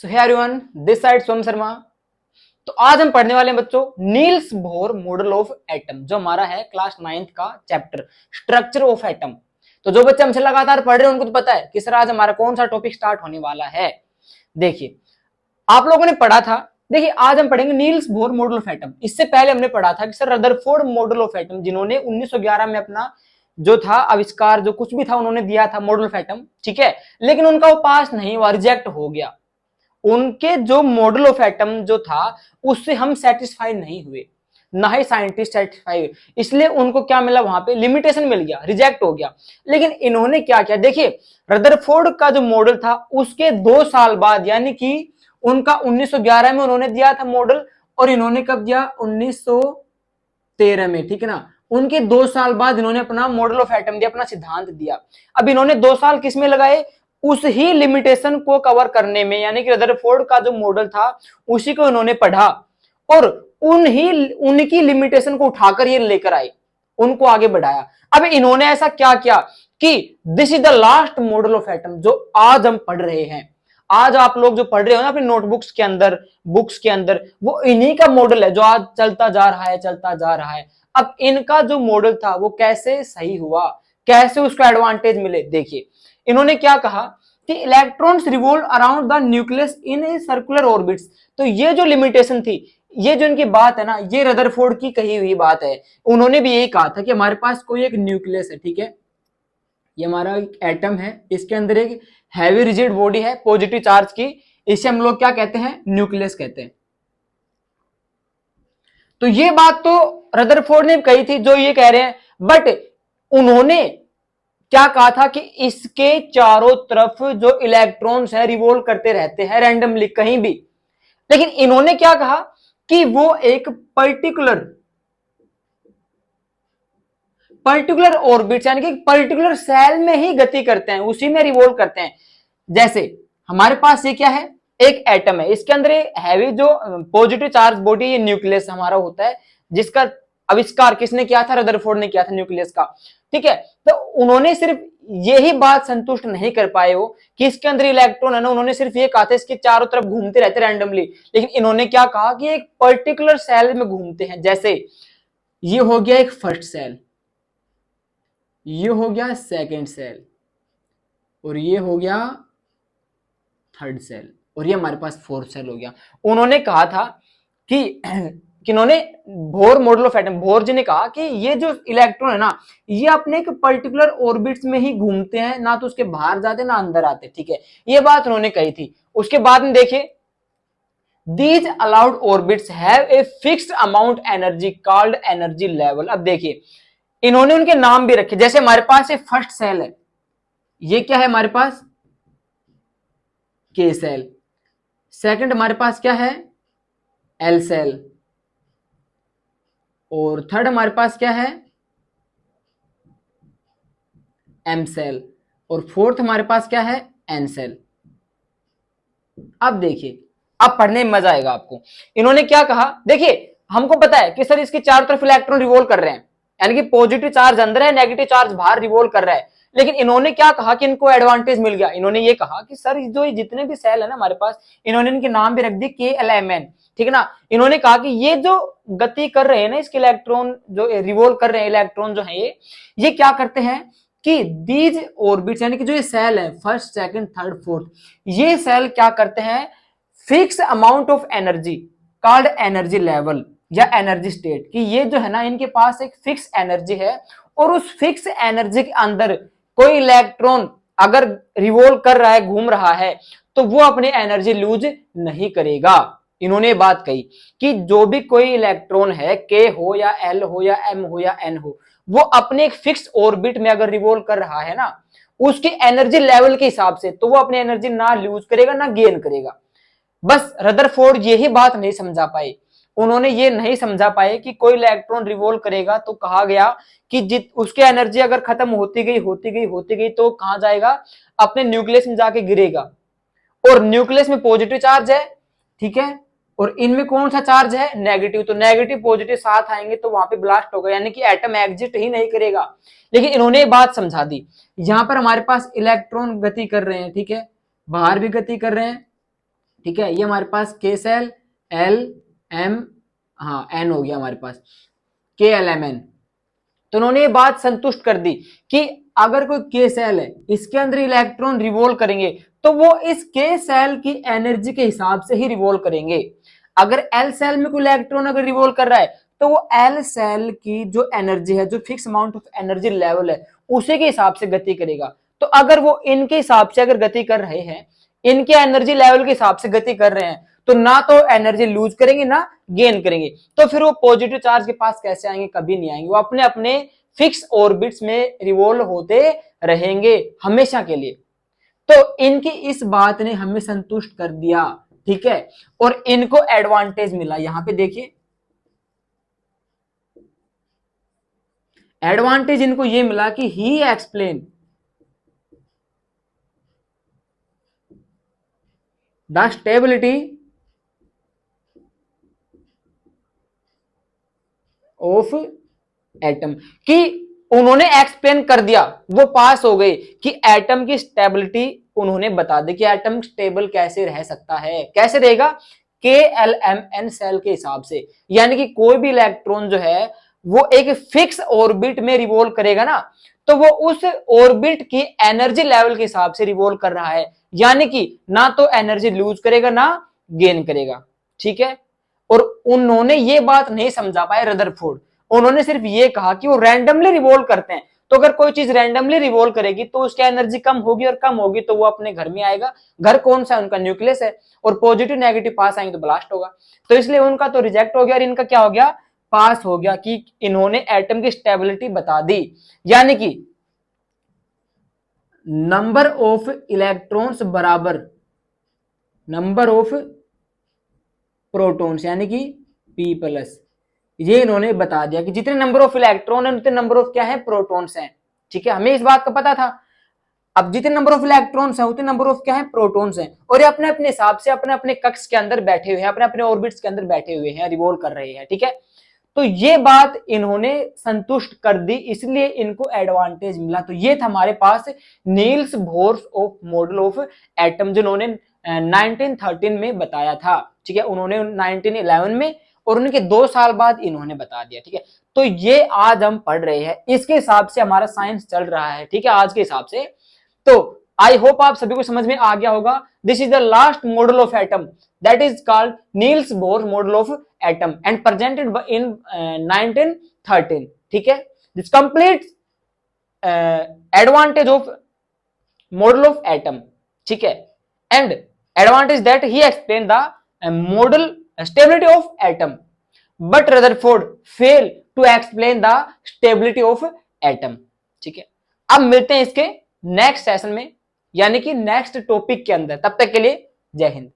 So hey everyone, this side Som Sharma. तो आज हम पढ़ने वाले हैं बच्चों Niels Bohr model of atom, जो हमारा है क्लास 9th का चैप्टर स्ट्रक्चर ऑफ एटम। तो जो बच्चे हमसे लगातार पढ़ रहे हैं उनको तो पता है कि सर आज हमारा कौन सा टॉपिक स्टार्ट होने वाला है। देखिए, आप लोगों ने पढ़ा था। देखिए, आज हम पढ़ेंगे Niels Bohr model of atom. इससे पहले हमने पढ़ा था कि sir Rutherford model of atom, जिन्होंने 1911 में अपना जो था आविष्कार, जो कुछ भी था उन्होंने दिया था मॉडल ऑफ एटम, ठीक है, लेकिन उनका वो पास नहीं हुआ, रिजेक्ट हो गया। उनके जो मॉडल ऑफ एटम जो था उससे हम सेटिस्फाई नहीं हुए, ना ही साइंटिस्ट सेटिस्फाई हुए, इसलिए उनको क्या मिला, वहां पे लिमिटेशन मिल गया, रिजेक्ट हो गया। लेकिन इन्होंने क्या किया, देखिए रदरफोर्ड का जो मॉडल था उसके 2 साल बाद, यानी कि उनका 1911 में उन्होंने दिया था मॉडल, और इन्होंने कब दिया, 1913 में, ठीक है ना। उनके 2 साल बाद इन्होंने अपना मॉडल ऑफ एटम दिया, अपना सिद्धांत दिया। अब इन्होंने 2 साल किस में लगाए, उस ही लिमिटेशन को कवर करने में, यानी कि रदरफोर्ड का जो मॉडल था उसी को इन्होंने पढ़ा और उनकी लिमिटेशन को उठाकर ये लेकर आए, उनको आगे बढ़ाया। अब इन्होंने ऐसा क्या किया कि this is the last model of atom, जो आज हम पढ़ रहे हैं। आज आप लोग जो पढ़ रहे हो ना अपनी नोटबुक्स के अंदर, बुक्स के अंदर, वो इन्हीं का मॉडल है जो आज चलता जा रहा है, चलता जा रहा है। अब इनका जो मॉडल था वो कैसे सही हुआ, कैसे उसका एडवांटेज मिले, देखिए इन्होंने क्या कहा कि electrons revolve around the nucleus in a circular orbits. तो ये जो लिमिटेशन थी, ये जो इनकी बात है ना, ये रदरफोर्ड की कही हुई बात है। उन्होंने भी यही कहा था कि हमारे पास कोई एक न्यूक्लियस है, ठीक है, ये हमारा एक एटम है, इसके अंदर एक हैवी रिजिड बॉडी है पॉजिटिव चार्ज की, इसे हम लोग क्या कहते हैं, न्यूक्लियस कहते हैं। तो ये बात तो रदरफोर्ड ने कही थी जो ये कह रहे हैं, बट उन्होंने क्या कहा था कि इसके चारों तरफ जो इलेक्ट्रॉन्स हैं रिवॉल्व करते रहते हैं रैंडमली कहीं भी। लेकिन इन्होंने क्या कहा कि वो एक पर्टिकुलर ऑर्बिट, यानी कि पर्टिकुलर सेल में ही गति करते हैं, उसी में रिवॉल्व करते हैं। जैसे हमारे पास ये क्या है, एक एटम है, इसके अंदर हैवी जो पॉजिटिव चार्ज बॉडी, ये न्यूक्लियस हमारा होता है, जिसका आविष्कार किसने किया था, रदरफोर्ड ने किया था न्यूक्लियस का, ठीक है। तो उन्होंने सिर्फ यही बात संतुष्ट नहीं कर पाए हो कि इसके अंदर इलेक्ट्रॉन है ना, उन्होंने सिर्फ ये कहा था इसके चारों तरफ घूमते रहते रैंडमली, लेकिन इन्होंने क्या कहा कि एक पर्टिकुलर सेल में घूमते हैं। जैसे ये हो गया एक फर्स्ट सेल, ये हो गया सेकेंड सेल, और ये हो गया थर्ड सेल, और ये हमारे पास फोर्थ सेल हो गया। उन्होंने कहा था कि किन्होंने, Bohr model of atom, Bohr ji ने कहा कि ये जो इलेक्ट्रॉन है ना, ये अपने एक पर्टिकुलर ऑर्बिट्स में ही घूमते हैं, ना तो उसके बाहर जाते ना अंदर आते, ठीक है, ये बात उन्होंने कही थी। उसके बाद में देखिए, these allowed orbits have a fixed amount energy called energy level. अब देखिए इन्होंने उनके नाम भी रखे, जैसे हमारे पास एक फर्स्ट सेल है, ये क्या है हमारे पास, के सेल। सेकंड हमारे पास क्या है, एल सेल, और थर्ड हमारे पास क्या है, एम सेल, और फोर्थ हमारे पास क्या है, एन सेल। अब देखिए, अब पढ़ने में मजा आएगा आपको। इन्होंने क्या कहा, देखिए हमको पता है कि सर इसके चारों तरफ इलेक्ट्रॉन रिवॉल्व कर रहे हैं, यानी कि पॉजिटिव चार्ज अंदर है, नेगेटिव चार्ज बाहर रिवॉल्व कर रहा है। लेकिन इन्होंने क्या कहा कि इनको एडवांटेज मिल गया, इन्होंने ये कहा कि सर जो जितने भी सेल है ना हमारे पास, इन्होंने इनके नाम भी रख दिए KLMN, ठीक है ना। इन्होंने कहा कि ये जो गति कर रहे हैं ना, इसके इलेक्ट्रॉन जो रिवॉल्व कर रहे हैं, इलेक्ट्रॉन जो है ये क्या करते हैं कि दीज ऑर्बिट्स, यानी कि जो ये सेल है फर्स्ट सेकंड थर्ड फोर्थ, ये सेल क्या करते हैं, fix amount of energy called energy level या एनर्जी स्टेट, कि ये जो है ना इनके पास एक फिक्स एनर्जी है, और उस फिक्स एनर्जी के अंदर कोई इलेक्ट्रॉन अगर रिवॉल्व कर रहा है, घूम रहा है, तो वो अपनी एनर्जी लूज नहीं करेगा। इन्होंने बात कही कि जो भी कोई इलेक्ट्रॉन है, के हो या एल हो या एम हो या एन हो, वो अपने एक फिक्स ऑर्बिट में अगर रिवॉल्व कर रहा है ना, उसकी एनर्जी लेवल के हिसाब से, तो वो अपनी एनर्जी ना लूज करेगा ना गेन करेगा। बस रदरफोर्ड यही बात नहीं समझा पाए, उन्होंने ये नहीं समझा पाए कि कोई इलेक्ट्रॉन रिवॉल्व करेगा तो कहा गया कि उसकी एनर्जी अगर खत्म होती गई तो कहां जाएगा, अपने न्यूक्लियस में जाके गिरेगा, और न्यूक्लियस में पॉजिटिव चार्ज है, ठीक है, और इनमें कौन सा चार्ज है, नेगेटिव, तो नेगेटिव पॉजिटिव साथ आएंगे तो वहां पे ब्लास्ट होगा, यानी कि एटम एग्जिट ही नहीं करेगा। लेकिन इन्होंने बात समझा दी, यहां पर हमारे पास इलेक्ट्रॉन गति कर रहे हैं, ठीक है, बाहर भी गति कर रहे हैं, ठीक है, ये हमारे पास के सेल एल एम, हाँ एन हो गया हमारे पास, के एल एम एन। तो उन्होंने ये बात संतुष्ट कर दी कि अगर कोई के सेल है, इसके अंदर इलेक्ट्रॉन रिवॉल्व करेंगे तो वो इस के सेल की एनर्जी के हिसाब से ही रिवॉल्व करेंगे। अगर एल सेल में कोई इलेक्ट्रॉन अगर रिवॉल्व कर रहा है तो वो एल सेल की जो एनर्जी है, जो fix amount of energy level है, उसी के हिसाब से गति करेगा। तो अगर वो इनके हिसाब से अगर गति कर रहे हैं, इनके एनर्जी लेवल के हिसाब से गति कर रहे हैं, तो ना तो एनर्जी लूज करेंगे ना गेन करेंगे। तो फिर वो पॉजिटिव चार्ज के पास कैसे आएंगे, कभी नहीं आएंगे, वो अपने अपने फिक्स ऑर्बिट्स में रिवॉल्व होते रहेंगे हमेशा के लिए। तो इनकी इस बात ने हमें संतुष्ट कर दिया, ठीक है, और इनको एडवांटेज मिला। यहां पे देखिए एडवांटेज इनको ये मिला कि he explain the stability of atom, कि उन्होंने एक्सप्लेन कर दिया, वो पास हो गए कि एटम की स्टेबिलिटी उन्होंने बता दी कि एटम स्टेबल कैसे रह सकता है, कैसे रहेगा, के एल एम एन सेल के हिसाब से। यानी कि कोई भी इलेक्ट्रॉन जो है वो एक फिक्स ऑर्बिट में रिवॉल्व करेगा ना, तो वो उस ऑर्बिट की एनर्जी लेवल के हिसाब से रिवॉल्व कर रहा है, यानी कि ना तो एनर्जी लूज करेगा ना गेन करेगा, ठीक है। और उन्होंने ये बात नहीं समझा पाए रदरफोर्ड, उन्होंने सिर्फ ये कहा कि वो रैंडमली रिवॉल्व करते हैं, तो अगर कोई चीज रैंडमली रिवॉल्व करेगी तो उसकी एनर्जी कम होगी, और कम होगी तो वो अपने घर में आएगा। घर कौन सा है, उनका न्यूक्लियस है, और पॉजिटिव नेगेटिव पास आएंगे तो ब्लास्ट होगा। तो इसलिए उनका तो रिजेक्ट हो गया और इनका क्या हो गया, पास हो गया, कि इन्होंने एटम की स्टेबिलिटी बता दी। यानी कि नंबर ऑफ इलेक्ट्रॉन्स बराबर नंबर ऑफ प्रोटॉन्स, यानी कि P प्लस, ये इन्होंने बता दिया कि जितने नंबर ऑफ इलेक्ट्रॉन है उतने नंबर ऑफ क्या है, प्रोटॉन्स हैं। ठीक है, हमें इस बात का पता था। अब जितने नंबर ऑफ इलेक्ट्रॉन्स हैं उतने नंबर ऑफ क्या है, प्रोटॉन्स हैं, और ये अपने अपने हिसाब से अपने अपने कक्ष के अंदर बैठे हुए हैं, अपने अपने ऑर्बिट्स के अंदर बैठे हुए हैं, रिवॉल्व कर रहे हैं। ठीक है, तो ये बात इन्होंने संतुष्ट कर दी, इसलिए इनको एडवांटेज मिला। तो ये था हमारे पास Niels Bohr's of model of atom, जिन्होंने 1913 में बताया था। ठीक है, उन्होंने 1911 में, और उनके 2 साल बाद इन्होंने बता दिया। ठीक है, तो ये आज हम पढ़ रहे हैं, इसके हिसाब से हमारा साइंस चल रहा है। ठीक है, आज के हिसाब से। तो आई होप आप सभी को समझ में आ गया होगा। This is the last model of atom, that is called Niels Bohr model of atom and presented in 1913. ठीक है, this complete advantage of model of atom. ठीक है, and advantage that he explained the model stability of atom, but Rutherford failed to explain the stability of atom. ठीक है, अब मिलते हैं इसके नेक्स्ट सेशन में, यानी कि नेक्स्ट टॉपिक के अंदर। तब तक के लिए जय हिंद।